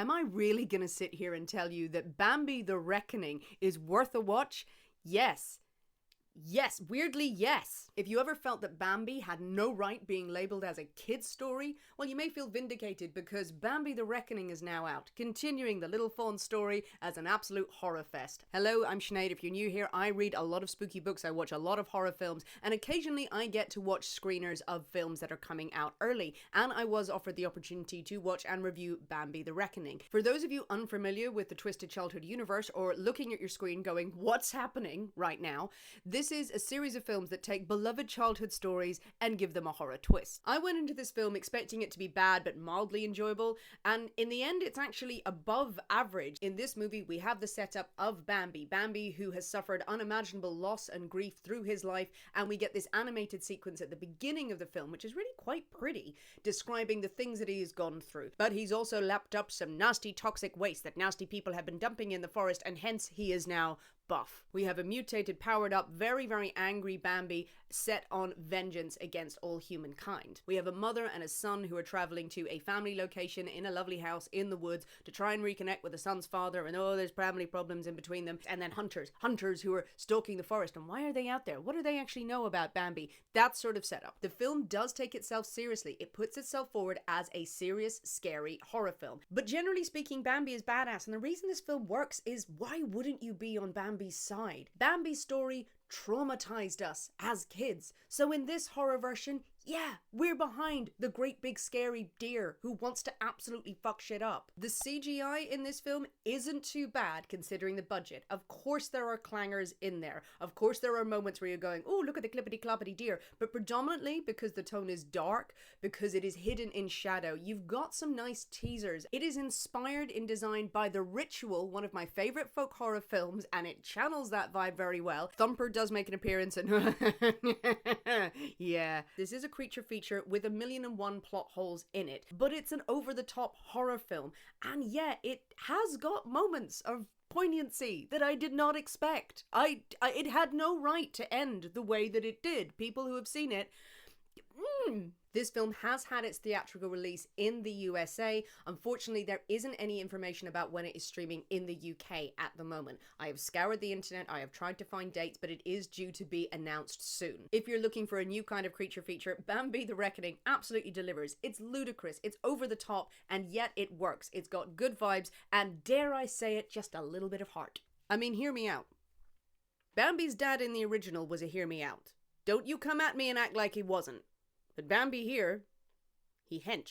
Am I really gonna sit here and tell you that Bambi the Reckoning is worth a watch? Yes. Yes, weirdly, yes. If you ever felt that Bambi had no right being labelled as a kid's story, well, you may feel vindicated because Bambi the Reckoning is now out, continuing the little fawn story as an absolute horror fest. Hello, I'm Sinead. If you're new here, I read a lot of spooky books, I watch a lot of horror films, and occasionally I get to watch screeners of films that are coming out early, and I was offered the opportunity to watch and review Bambi the Reckoning. For those of you unfamiliar with the Twisted Childhood universe, or looking at your screen going, what's happening right now? This is a series of films that take beloved childhood stories and give them a horror twist. I went into this film expecting it to be bad but mildly enjoyable, and in the end it's actually above average. In this movie we have the setup of Bambi who has suffered unimaginable loss and grief through his life, and we get this animated sequence at the beginning of the film which is really quite pretty, describing the things that he has gone through. But he's also lapped up some nasty toxic waste that nasty people have been dumping in the forest, and hence he is now buff. We have a mutated, powered up, very angry Bambi set on vengeance against all humankind. We have a mother and a son who are traveling to a family location in a lovely house in the woods to try and reconnect with the son's father, and there's family problems in between them. And then hunters who are stalking the forest. And why are they out there? What do they actually know about Bambi? That sort of setup. The film does take itself seriously. It puts itself forward as a serious, scary horror film. But generally speaking, Bambi is badass, and the reason this film works is, why wouldn't you be on Bambi's side? Bambi's story traumatized us as kids. So in this horror version, yeah, we're behind the great big scary deer who wants to absolutely fuck shit up. The CGI in this film isn't too bad considering the budget. Of course there are clangers in there. Of course there are moments where you're going, oh, look at the clippity cloppity deer. But predominantly because the tone is dark, because it is hidden in shadow, you've got some nice teasers. It is inspired in design by The Ritual, one of my favorite folk horror films, and it channels that vibe very well. Thumper does make an appearance, and yeah, this is a creature feature with 1,000,001 plot holes in it, but it's an over-the-top horror film, and yeah, it has got moments of poignancy that I did not expect. It had no right to end the way that it did. People who have seen it, This film has had its theatrical release in the USA. Unfortunately, there isn't any information about when it is streaming in the UK at the moment. I have scoured the internet, I have tried to find dates, but it is due to be announced soon. If you're looking for a new kind of creature feature, Bambi the Reckoning absolutely delivers. It's ludicrous, it's over the top, and yet it works. It's got good vibes, and dare I say it, just a little bit of heart. I mean, hear me out. Bambi's dad in the original was a hear me out. Don't you come at me and act like he wasn't. But Bambi here, he hench.